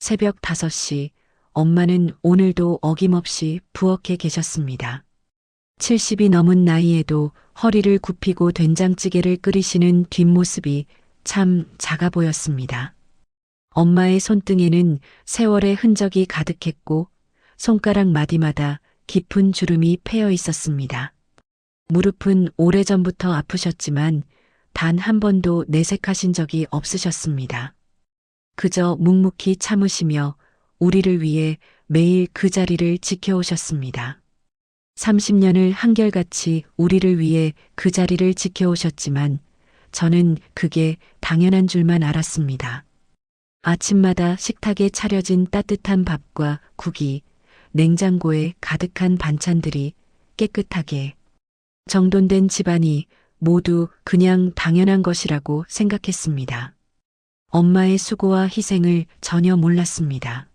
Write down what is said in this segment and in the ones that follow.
새벽 5시, 엄마는 오늘도 어김없이 부엌에 계셨습니다. 70이 넘은 나이에도 허리를 굽히고 된장찌개를 끓이시는 뒷모습이 참 작아 보였습니다. 엄마의 손등에는 세월의 흔적이 가득했고 손가락 마디마다 깊은 주름이 패여 있었습니다. 무릎은 오래전부터 아프셨지만 단 한 번도 내색하신 적이 없으셨습니다. 그저 묵묵히 참으시며 우리를 위해 매일 그 자리를 지켜오셨습니다. 30년을 한결같이 우리를 위해 그 자리를 지켜오셨지만 저는 그게 당연한 줄만 알았습니다. 아침마다 식탁에 차려진 따뜻한 밥과 국이 냉장고에 가득한 반찬들이 깨끗하게 정돈된 집안이 모두 그냥 당연한 것이라고 생각했습니다. 엄마의 수고와 희생을 전혀 몰랐습니다.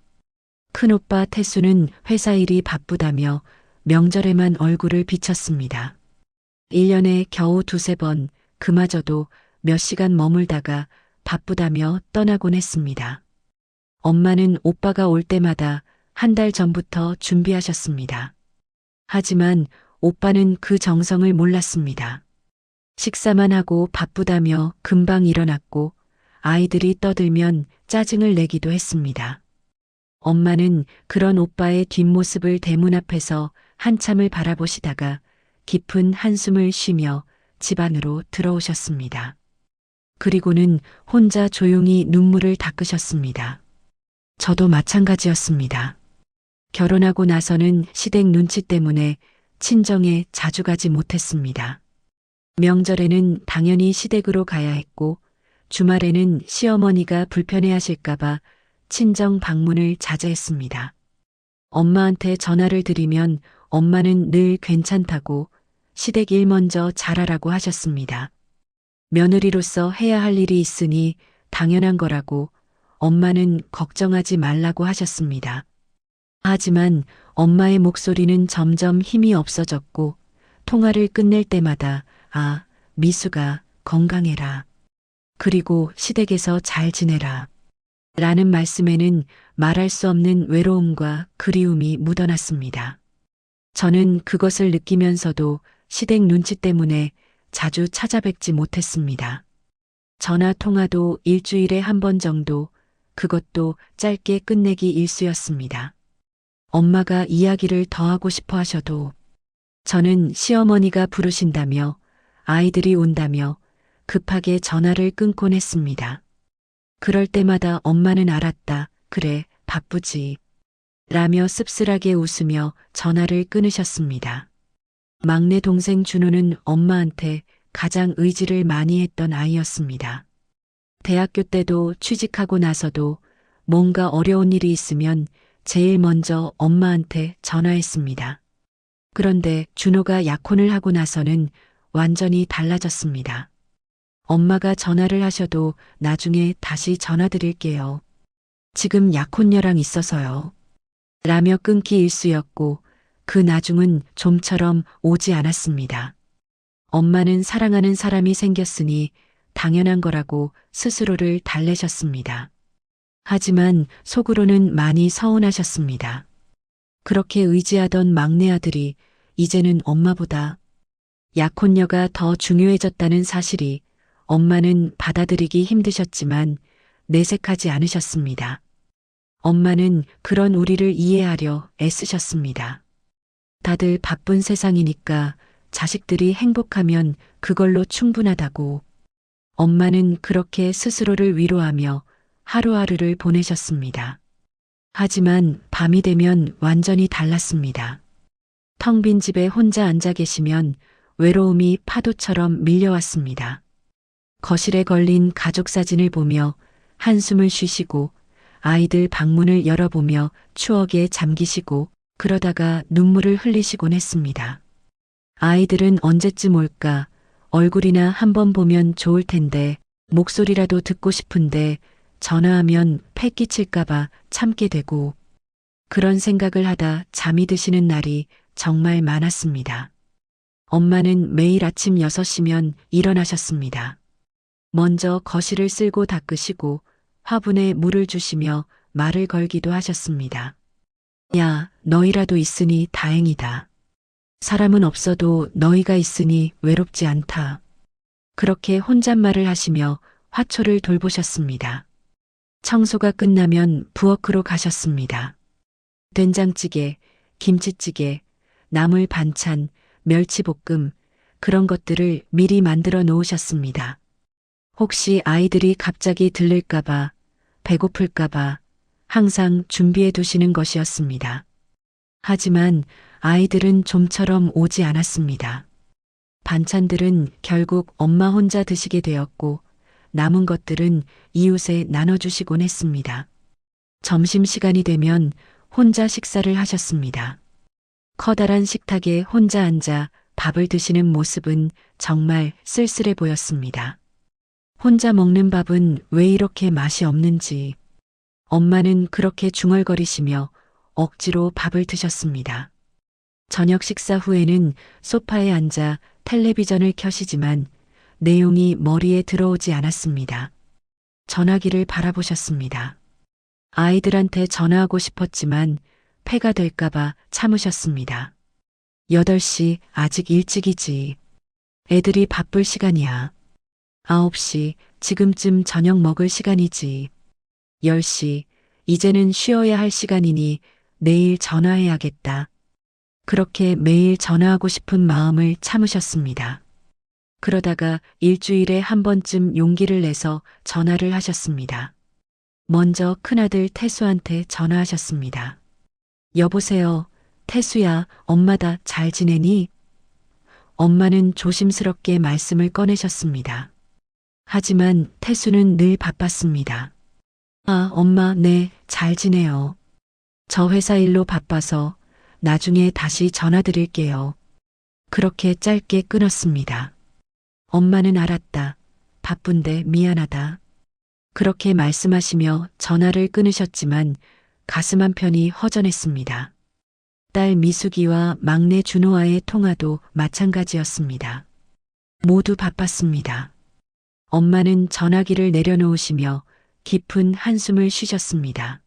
큰오빠 태수는 회사 일이 바쁘다며 명절에만 얼굴을 비쳤습니다. 1년에 겨우 2~3번, 그마저도 몇 시간 머물다가 바쁘다며 떠나곤 했습니다. 엄마는 오빠가 올 때마다 한 달 전부터 준비하셨습니다. 하지만 오빠는 그 정성을 몰랐습니다. 식사만 하고 바쁘다며 금방 일어났고 아이들이 떠들면 짜증을 내기도 했습니다. 엄마는 그런 오빠의 뒷모습을 대문 앞에서 한참을 바라보시다가 깊은 한숨을 쉬며 집 안으로 들어오셨습니다. 그리고는 혼자 조용히 눈물을 닦으셨습니다. 저도 마찬가지였습니다. 결혼하고 나서는 시댁 눈치 때문에 친정에 자주 가지 못했습니다. 명절에는 당연히 시댁으로 가야 했고 주말에는 시어머니가 불편해하실까봐 친정 방문을 자제했습니다. 엄마한테 전화를 드리면 엄마는 늘 괜찮다고 시댁 일 먼저 잘하라고 하셨습니다. 며느리로서 해야 할 일이 있으니 당연한 거라고 엄마는 걱정하지 말라고 하셨습니다. 하지만 엄마의 목소리는 점점 힘이 없어졌고 통화를 끝낼 때마다 아, 미수가 건강해라. 그리고 시댁에서 잘 지내라. 라는 말씀에는 말할 수 없는 외로움과 그리움이 묻어났습니다. 저는 그것을 느끼면서도 시댁 눈치 때문에 자주 찾아뵙지 못했습니다. 전화 통화도 일주일에 한 번 정도, 그것도 짧게 끝내기 일쑤였습니다. 엄마가 이야기를 더 하고 싶어 하셔도 저는 시어머니가 부르신다며 아이들이 온다며 급하게 전화를 끊곤 했습니다. 그럴 때마다 엄마는 알았다. 그래, 바쁘지. 라며 씁쓸하게 웃으며 전화를 끊으셨습니다. 막내 동생 준호는 엄마한테 가장 의지를 많이 했던 아이였습니다. 대학교 때도 취직하고 나서도 뭔가 어려운 일이 있으면 제일 먼저 엄마한테 전화했습니다. 그런데 준호가 약혼을 하고 나서는 완전히 달라졌습니다. 엄마가 전화를 하셔도 나중에 다시 전화드릴게요. 지금 약혼녀랑 있어서요. 라며 끊기 일쑤였고 그 나중은 좀처럼 오지 않았습니다. 엄마는 사랑하는 사람이 생겼으니 당연한 거라고 스스로를 달래셨습니다. 하지만 속으로는 많이 서운하셨습니다. 그렇게 의지하던 막내 아들이 이제는 엄마보다 약혼녀가 더 중요해졌다는 사실이 엄마는 받아들이기 힘드셨지만 내색하지 않으셨습니다. 엄마는 그런 우리를 이해하려 애쓰셨습니다. 다들 바쁜 세상이니까 자식들이 행복하면 그걸로 충분하다고 엄마는 그렇게 스스로를 위로하며 하루하루를 보내셨습니다. 하지만 밤이 되면 완전히 달랐습니다. 텅 빈 집에 혼자 앉아 계시면 외로움이 파도처럼 밀려왔습니다. 거실에 걸린 가족 사진을 보며 한숨을 쉬시고 아이들 방문을 열어보며 추억에 잠기시고 그러다가 눈물을 흘리시곤 했습니다. 아이들은 언제쯤 올까? 얼굴이나 한번 보면 좋을 텐데 목소리라도 듣고 싶은데 전화하면 패 끼칠까봐 참게 되고 그런 생각을 하다 잠이 드시는 날이 정말 많았습니다. 엄마는 매일 아침 6시면 일어나셨습니다. 먼저 거실을 쓸고 닦으시고 화분에 물을 주시며 말을 걸기도 하셨습니다. 야, 너희라도 있으니 다행이다. 사람은 없어도 너희가 있으니 외롭지 않다. 그렇게 혼잣말을 하시며 화초를 돌보셨습니다. 청소가 끝나면 부엌으로 가셨습니다. 된장찌개, 김치찌개, 나물 반찬, 멸치볶음, 그런 것들을 미리 만들어 놓으셨습니다. 혹시 아이들이 갑자기 들를까봐, 배고플까봐 항상 준비해 두시는 것이었습니다. 하지만 아이들은 좀처럼 오지 않았습니다. 반찬들은 결국 엄마 혼자 드시게 되었고 남은 것들은 이웃에 나눠주시곤 했습니다. 점심시간이 되면 혼자 식사를 하셨습니다. 커다란 식탁에 혼자 앉아 밥을 드시는 모습은 정말 쓸쓸해 보였습니다. 혼자 먹는 밥은 왜 이렇게 맛이 없는지 엄마는 그렇게 중얼거리시며 억지로 밥을 드셨습니다. 저녁 식사 후에는 소파에 앉아 텔레비전을 켜시지만 내용이 머리에 들어오지 않았습니다. 전화기를 바라보셨습니다. 아이들한테 전화하고 싶었지만 폐가 될까봐 참으셨습니다. 8시 아직 일찍이지. 애들이 바쁠 시간이야. 9시 지금쯤 저녁 먹을 시간이지. 10시 이제는 쉬어야 할 시간이니 내일 전화해야겠다. 그렇게 매일 전화하고 싶은 마음을 참으셨습니다. 그러다가 일주일에 한 번쯤 용기를 내서 전화를 하셨습니다. 먼저 큰아들 태수한테 전화하셨습니다. 여보세요, 태수야, 엄마다 잘 지내니? 엄마는 조심스럽게 말씀을 꺼내셨습니다. 하지만 태수는 늘 바빴습니다. 아, 엄마, 네, 잘 지내요. 저 회사 일로 바빠서 나중에 다시 전화드릴게요. 그렇게 짧게 끊었습니다. 엄마는 알았다. 바쁜데 미안하다. 그렇게 말씀하시며 전화를 끊으셨지만 가슴 한편이 허전했습니다. 딸 미숙이와 막내 준호와의 통화도 마찬가지였습니다. 모두 바빴습니다. 엄마는 전화기를 내려놓으시며 깊은 한숨을 쉬셨습니다.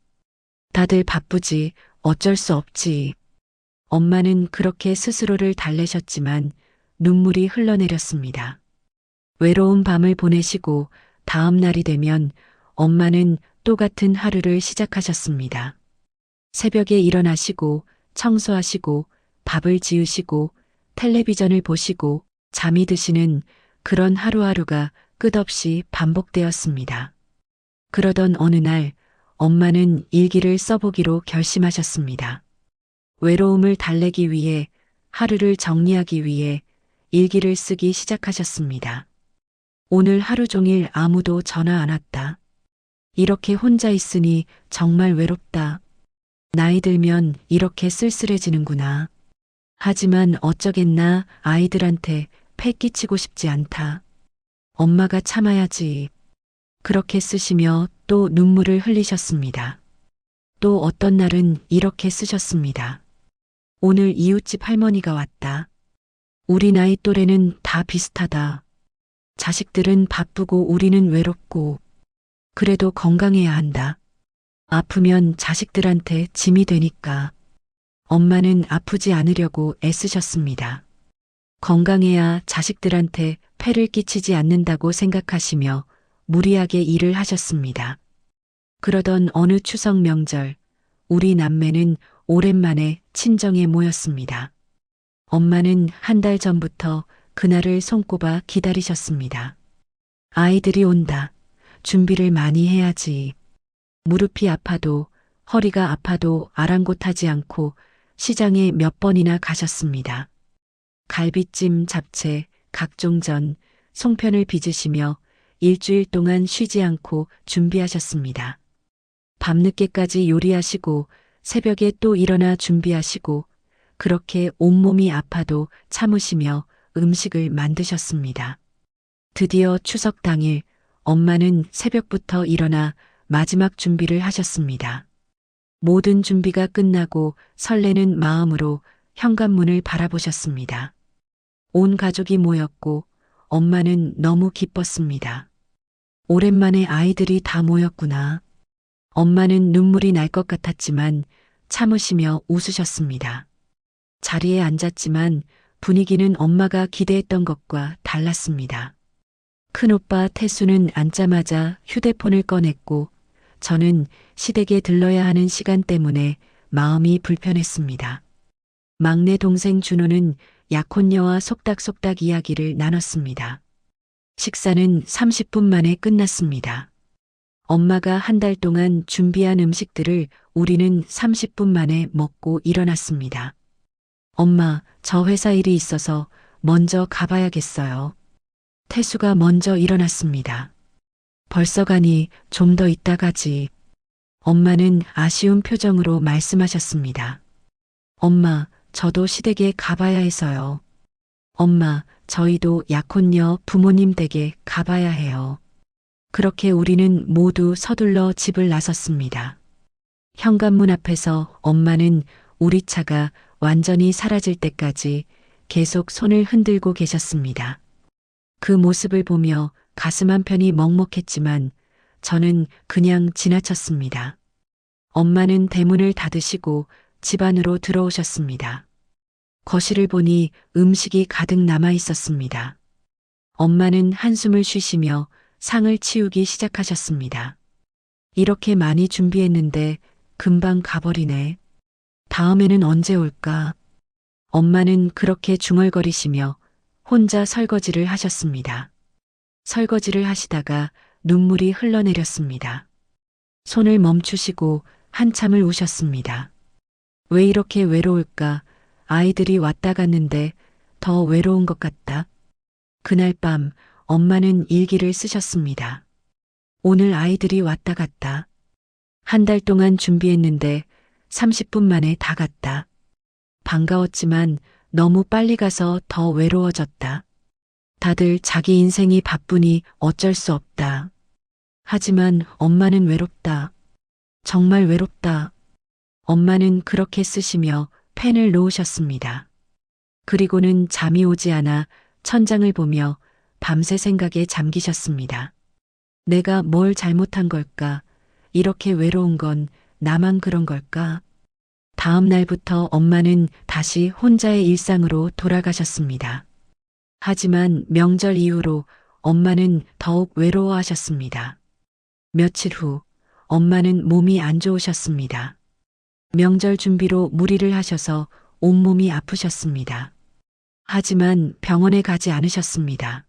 다들 바쁘지, 어쩔 수 없지. 엄마는 그렇게 스스로를 달래셨지만 눈물이 흘러내렸습니다. 외로운 밤을 보내시고 다음 날이 되면 엄마는 또 같은 하루를 시작하셨습니다. 새벽에 일어나시고 청소하시고 밥을 지으시고 텔레비전을 보시고 잠이 드시는 그런 하루하루가 끝없이 반복되었습니다. 그러던 어느 날 엄마는 일기를 써보기로 결심하셨습니다. 외로움을 달래기 위해 하루를 정리하기 위해 일기를 쓰기 시작하셨습니다. 오늘 하루 종일 아무도 전화 안 왔다. 이렇게 혼자 있으니 정말 외롭다. 나이 들면 이렇게 쓸쓸해지는구나. 하지만 어쩌겠나 아이들한테 패 끼치고 싶지 않다. 엄마가 참아야지. 그렇게 쓰시며 또 눈물을 흘리셨습니다. 또 어떤 날은 이렇게 쓰셨습니다. 오늘 이웃집 할머니가 왔다. 우리 나이 또래는 다 비슷하다. 자식들은 바쁘고 우리는 외롭고 그래도 건강해야 한다. 아프면 자식들한테 짐이 되니까. 엄마는 아프지 않으려고 애쓰셨습니다. 건강해야 자식들한테 폐를 끼치지 않는다고 생각하시며 무리하게 일을 하셨습니다. 그러던 어느 추석 명절, 우리 남매는 오랜만에 친정에 모였습니다. 엄마는 한 달 전부터 그날을 손꼽아 기다리셨습니다. 아이들이 온다. 준비를 많이 해야지. 무릎이 아파도 허리가 아파도 아랑곳하지 않고 시장에 몇 번이나 가셨습니다. 갈비찜, 잡채, 각종 전, 송편을 빚으시며 일주일 동안 쉬지 않고 준비하셨습니다. 밤늦게까지 요리하시고 새벽에 또 일어나 준비하시고 그렇게 온몸이 아파도 참으시며 음식을 만드셨습니다. 드디어 추석 당일 엄마는 새벽부터 일어나 마지막 준비를 하셨습니다. 모든 준비가 끝나고 설레는 마음으로 현관문을 바라보셨습니다. 온 가족이 모였고 엄마는 너무 기뻤습니다. 오랜만에 아이들이 다 모였구나. 엄마는 눈물이 날 것 같았지만 참으시며 웃으셨습니다. 자리에 앉았지만 분위기는 엄마가 기대했던 것과 달랐습니다. 큰오빠 태수는 앉자마자 휴대폰을 꺼냈고 저는 시댁에 들러야 하는 시간 때문에 마음이 불편했습니다. 막내 동생 준호는 약혼녀와 속닥속닥 이야기를 나눴습니다. 식사는 30분 만에 끝났습니다. 엄마가 한 달 동안 준비한 음식들을 우리는 30분 만에 먹고 일어났습니다. 엄마, 저 회사 일이 있어서 먼저 가봐야겠어요. 태수가 먼저 일어났습니다. 벌써 가니 좀 더 있다 가지. 엄마는 아쉬운 표정으로 말씀하셨습니다. 엄마, 저도 시댁에 가봐야 해서요. 엄마, 저희도 약혼녀 부모님 댁에 가봐야 해요. 그렇게 우리는 모두 서둘러 집을 나섰습니다. 현관문 앞에서 엄마는 우리 차가 완전히 사라질 때까지 계속 손을 흔들고 계셨습니다. 그 모습을 보며 가슴 한편이 먹먹했지만 저는 그냥 지나쳤습니다. 엄마는 대문을 닫으시고 집 안으로 들어오셨습니다. 거실을 보니 음식이 가득 남아 있었습니다. 엄마는 한숨을 쉬시며 상을 치우기 시작하셨습니다. 이렇게 많이 준비했는데 금방 가버리네. 다음에는 언제 올까? 엄마는 그렇게 중얼거리시며 혼자 설거지를 하셨습니다. 설거지를 하시다가 눈물이 흘러내렸습니다. 손을 멈추시고 한참을 우셨습니다. 왜 이렇게 외로울까? 아이들이 왔다 갔는데 더 외로운 것 같다. 그날 밤 엄마는 일기를 쓰셨습니다. 오늘 아이들이 왔다 갔다. 한 달 동안 준비했는데 30분 만에 다 갔다. 반가웠지만 너무 빨리 가서 더 외로워졌다. 다들 자기 인생이 바쁘니 어쩔 수 없다. 하지만 엄마는 외롭다. 정말 외롭다. 엄마는 그렇게 쓰시며 펜을 놓으셨습니다. 그리고는 잠이 오지 않아 천장을 보며 밤새 생각에 잠기셨습니다. 내가 뭘 잘못한 걸까? 이렇게 외로운 건 나만 그런 걸까? 다음 날부터 엄마는 다시 혼자의 일상으로 돌아가셨습니다. 하지만 명절 이후로 엄마는 더욱 외로워하셨습니다. 며칠 후 엄마는 몸이 안 좋으셨습니다. 명절 준비로 무리를 하셔서 온몸이 아프셨습니다. 하지만 병원에 가지 않으셨습니다.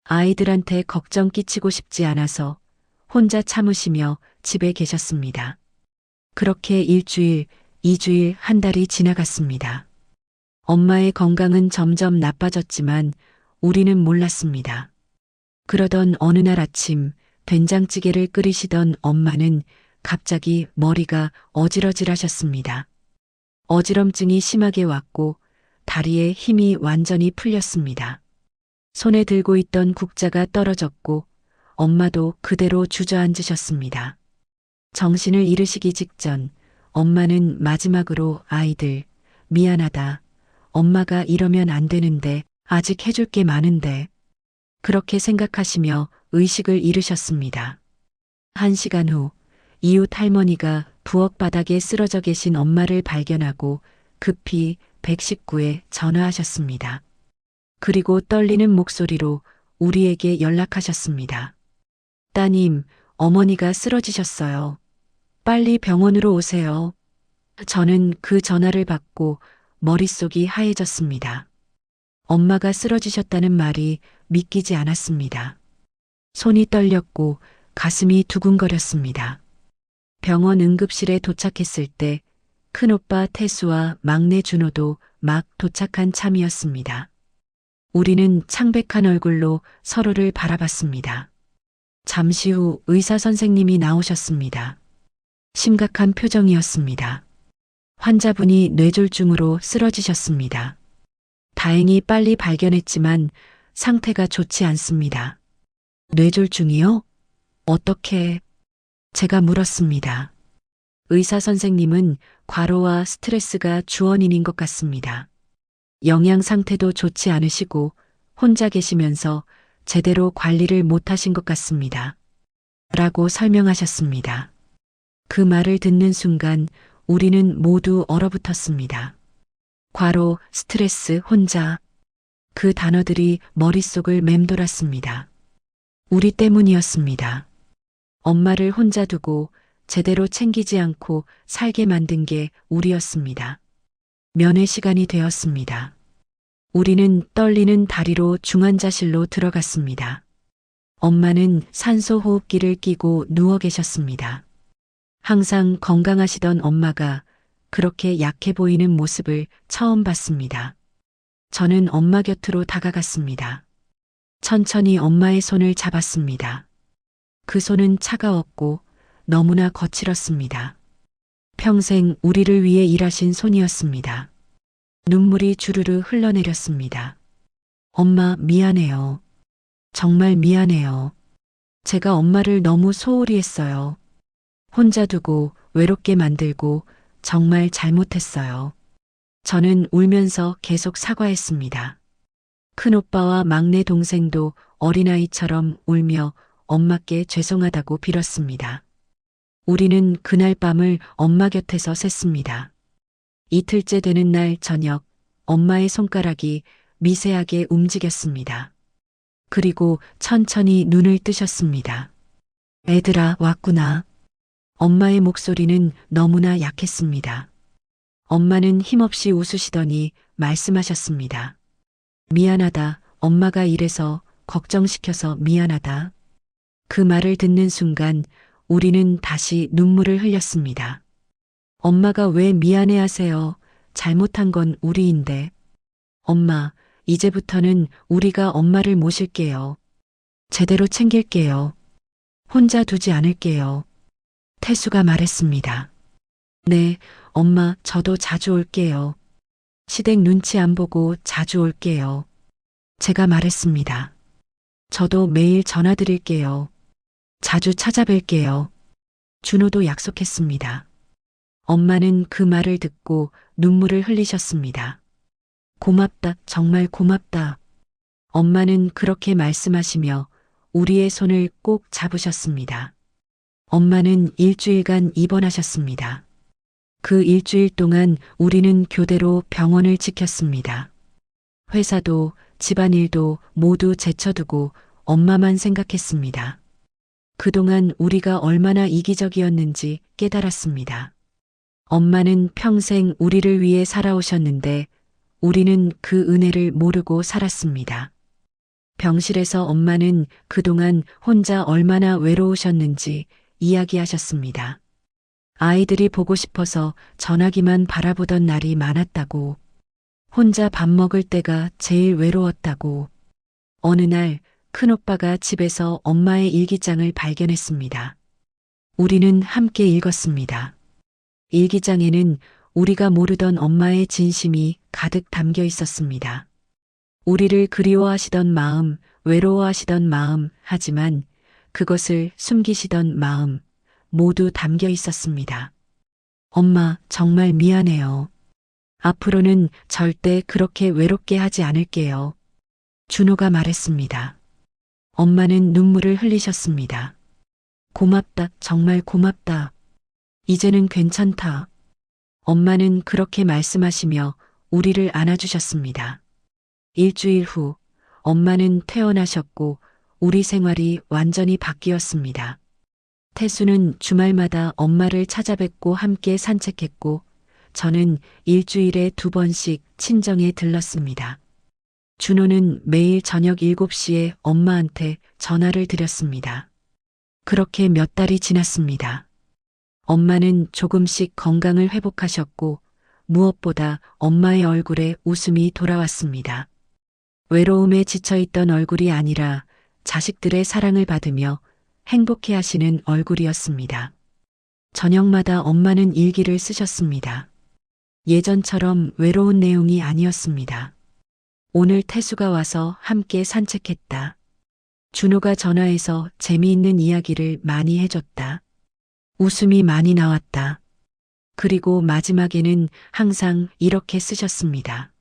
아이들한테 걱정 끼치고 싶지 않아서 혼자 참으시며 집에 계셨습니다. 그렇게 일주일, 2주일, 한 달이 지나갔습니다. 엄마의 건강은 점점 나빠졌지만 우리는 몰랐습니다. 그러던 어느 날 아침 된장찌개를 끓이시던 엄마는 갑자기 머리가 어지러질하셨습니다. 어지럼증이 심하게 왔고 다리에 힘이 완전히 풀렸습니다. 손에 들고 있던 국자가 떨어졌고 엄마도 그대로 주저앉으셨습니다. 정신을 잃으시기 직전 엄마는 마지막으로 아이들, 미안하다. 엄마가 이러면 안 되는데 아직 해줄 게 많은데. 그렇게 생각하시며 의식을 잃으셨습니다. 1시간 후 이웃 할머니가 부엌 바닥에 쓰러져 계신 엄마를 발견하고 급히 119에 전화하셨습니다. 그리고 떨리는 목소리로 우리에게 연락하셨습니다. 따님, 어머니가 쓰러지셨어요. 빨리 병원으로 오세요. 저는 그 전화를 받고 머릿속이 하얘졌습니다. 엄마가 쓰러지셨다는 말이 믿기지 않았습니다. 손이 떨렸고 가슴이 두근거렸습니다. 병원 응급실에 도착했을 때 큰오빠 태수와 막내 준호도 막 도착한 참이었습니다. 우리는 창백한 얼굴로 서로를 바라봤습니다. 잠시 후 의사 선생님이 나오셨습니다. 심각한 표정이었습니다. 환자분이 뇌졸중으로 쓰러지셨습니다. 다행히 빨리 발견했지만 상태가 좋지 않습니다. 뇌졸중이요? 어떻게? 제가 물었습니다. 의사 선생님은 과로와 스트레스가 주원인인 것 같습니다. 영양 상태도 좋지 않으시고 혼자 계시면서 제대로 관리를 못하신 것 같습니다. 라고 설명하셨습니다. 그 말을 듣는 순간 우리는 모두 얼어붙었습니다. 과로, 스트레스, 혼자. 그 단어들이 머릿속을 맴돌았습니다. 우리 때문이었습니다. 엄마를 혼자 두고 제대로 챙기지 않고 살게 만든 게 우리였습니다. 면회 시간이 되었습니다. 우리는 떨리는 다리로 중환자실로 들어갔습니다. 엄마는 산소 호흡기를 끼고 누워 계셨습니다. 항상 건강하시던 엄마가 그렇게 약해 보이는 모습을 처음 봤습니다. 저는 엄마 곁으로 다가갔습니다. 천천히 엄마의 손을 잡았습니다. 그 손은 차가웠고 너무나 거칠었습니다. 평생 우리를 위해 일하신 손이었습니다. 눈물이 주르르 흘러내렸습니다. 엄마, 미안해요. 정말 미안해요. 제가 엄마를 너무 소홀히 했어요. 혼자 두고 외롭게 만들고 정말 잘못했어요. 저는 울면서 계속 사과했습니다. 큰오빠와 막내 동생도 어린아이처럼 울며 엄마께 죄송하다고 빌었습니다. 우리는 그날 밤을 엄마 곁에서 샜습니다. 이틀째 되는 날 저녁, 엄마의 손가락이 미세하게 움직였습니다. 그리고 천천히 눈을 뜨셨습니다. 애들아, 왔구나. 엄마의 목소리는 너무나 약했습니다. 엄마는 힘없이 웃으시더니 말씀하셨습니다. 미안하다. 엄마가 이래서 걱정시켜서 미안하다. 그 말을 듣는 순간 우리는 다시 눈물을 흘렸습니다. 엄마가 왜 미안해 하세요? 잘못한 건 우리인데. 엄마, 이제부터는 우리가 엄마를 모실게요. 제대로 챙길게요. 혼자 두지 않을게요. 태수가 말했습니다. 네, 엄마, 저도 자주 올게요. 시댁 눈치 안 보고 자주 올게요. 제가 말했습니다. 저도 매일 전화 드릴게요. 자주 찾아뵐게요. 준호도 약속했습니다. 엄마는 그 말을 듣고 눈물을 흘리셨습니다. 고맙다, 정말 고맙다. 엄마는 그렇게 말씀하시며 우리의 손을 꼭 잡으셨습니다. 엄마는 일주일간 입원하셨습니다. 그 일주일 동안 우리는 교대로 병원을 지켰습니다. 회사도 집안일도 모두 제쳐두고 엄마만 생각했습니다. 그동안 우리가 얼마나 이기적이었는지 깨달았습니다. 엄마는 평생 우리를 위해 살아오셨는데 우리는 그 은혜를 모르고 살았습니다. 병실에서 엄마는 그동안 혼자 얼마나 외로우셨는지 이야기하셨습니다. 아이들이 보고 싶어서 전화기만 바라보던 날이 많았다고, 혼자 밥 먹을 때가 제일 외로웠다고. 어느 날 큰오빠가 집에서 엄마의 일기장을 발견했습니다. 우리는 함께 읽었습니다. 일기장에는 우리가 모르던 엄마의 진심이 가득 담겨 있었습니다. 우리를 그리워하시던 마음, 외로워하시던 마음, 하지만 그것을 숨기시던 마음, 모두 담겨 있었습니다. 엄마, 정말 미안해요. 앞으로는 절대 그렇게 외롭게 하지 않을게요. 준호가 말했습니다. 엄마는 눈물을 흘리셨습니다. 고맙다, 정말 고맙다. 이제는 괜찮다. 엄마는 그렇게 말씀하시며 우리를 안아주셨습니다. 일주일 후 엄마는 퇴원하셨고 우리 생활이 완전히 바뀌었습니다. 태수는 주말마다 엄마를 찾아뵙고 함께 산책했고 저는 일주일에 2번씩 친정에 들렀습니다. 준호는 매일 저녁 7시에 엄마한테 전화를 드렸습니다. 그렇게 몇 달이 지났습니다. 엄마는 조금씩 건강을 회복하셨고 무엇보다 엄마의 얼굴에 웃음이 돌아왔습니다. 외로움에 지쳐있던 얼굴이 아니라 자식들의 사랑을 받으며 행복해 하시는 얼굴이었습니다. 저녁마다 엄마는 일기를 쓰셨습니다. 예전처럼 외로운 내용이 아니었습니다. 오늘 태수가 와서 함께 산책했다. 준호가 전화해서 재미있는 이야기를 많이 해줬다. 웃음이 많이 나왔다. 그리고 마지막에는 항상 이렇게 쓰셨습니다.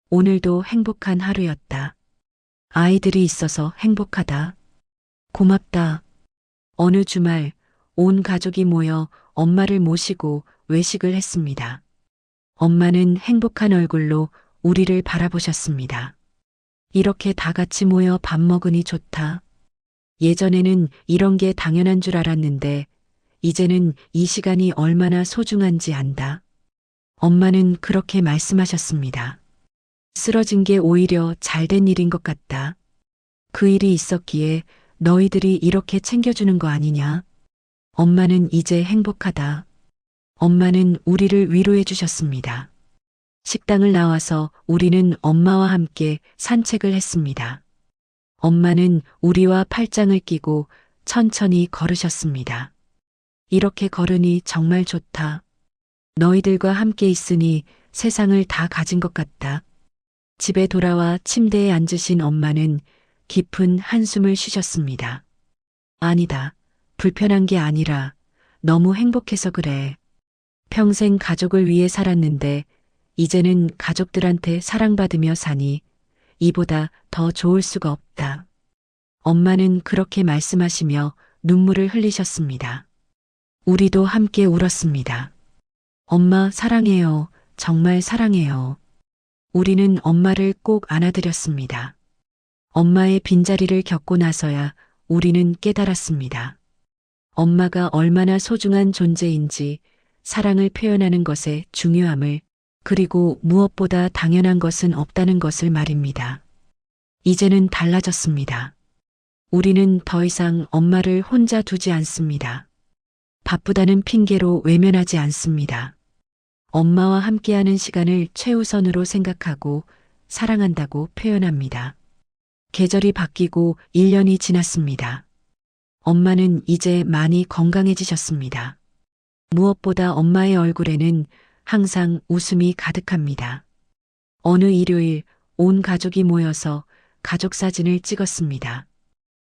오늘도 행복한 하루였다. 아이들이 있어서 행복하다. 고맙다. 어느 주말 온 가족이 모여 엄마를 모시고 외식을 했습니다. 엄마는 행복한 얼굴로 우리를 바라보셨습니다. 이렇게 다 같이 모여 밥 먹으니 좋다. 예전에는 이런 게 당연한 줄 알았는데 이제는 이 시간이 얼마나 소중한지 안다. 엄마는 그렇게 말씀하셨습니다. 쓰러진 게 오히려 잘된 일인 것 같다. 그 일이 있었기에 너희들이 이렇게 챙겨주는 거 아니냐? 엄마는 이제 행복하다. 엄마는 우리를 위로해 주셨습니다. 식당을 나와서 우리는 엄마와 함께 산책을 했습니다. 엄마는 우리와 팔짱을 끼고 천천히 걸으셨습니다. 이렇게 걸으니 정말 좋다. 너희들과 함께 있으니 세상을 다 가진 것 같다. 집에 돌아와 침대에 앉으신 엄마는 깊은 한숨을 쉬셨습니다. 아니다. 불편한 게 아니라 너무 행복해서 그래. 평생 가족을 위해 살았는데 이제는 가족들한테 사랑받으며 사니 이보다 더 좋을 수가 없다. 엄마는 그렇게 말씀하시며 눈물을 흘리셨습니다. 우리도 함께 울었습니다. 엄마 사랑해요. 정말 사랑해요. 우리는 엄마를 꼭 안아드렸습니다. 엄마의 빈자리를 겪고 나서야 우리는 깨달았습니다. 엄마가 얼마나 소중한 존재인지 사랑을 표현하는 것의 중요함을 그리고 무엇보다 당연한 것은 없다는 것을 말입니다. 이제는 달라졌습니다. 우리는 더 이상 엄마를 혼자 두지 않습니다. 바쁘다는 핑계로 외면하지 않습니다. 엄마와 함께하는 시간을 최우선으로 생각하고 사랑한다고 표현합니다. 계절이 바뀌고 1년이 지났습니다. 엄마는 이제 많이 건강해지셨습니다. 무엇보다 엄마의 얼굴에는 항상 웃음이 가득합니다. 어느 일요일 온 가족이 모여서 가족 사진을 찍었습니다.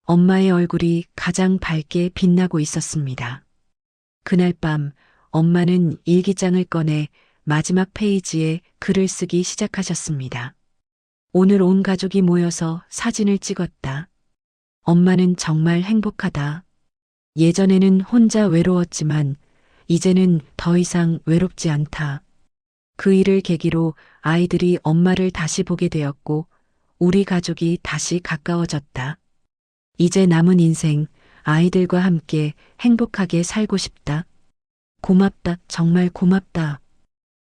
엄마의 얼굴이 가장 밝게 빛나고 있었습니다. 그날 밤 엄마는 일기장을 꺼내 마지막 페이지에 글을 쓰기 시작하셨습니다. 오늘 온 가족이 모여서 사진을 찍었다. 엄마는 정말 행복하다. 예전에는 혼자 외로웠지만 이제는 더 이상 외롭지 않다. 그 일을 계기로 아이들이 엄마를 다시 보게 되었고 우리 가족이 다시 가까워졌다. 이제 남은 인생 아이들과 함께 행복하게 살고 싶다. 고맙다. 정말 고맙다.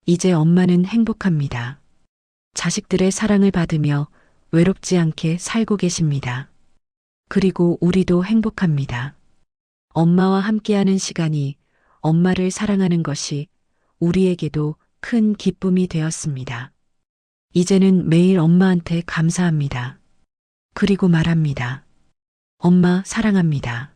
이제 엄마는 행복합니다. 자식들의 사랑을 받으며 외롭지 않게 살고 계십니다. 그리고 우리도 행복합니다. 엄마와 함께하는 시간이 엄마를 사랑하는 것이 우리에게도 큰 기쁨이 되었습니다. 이제는 매일 엄마한테 감사합니다. 그리고 말합니다. 엄마 사랑합니다.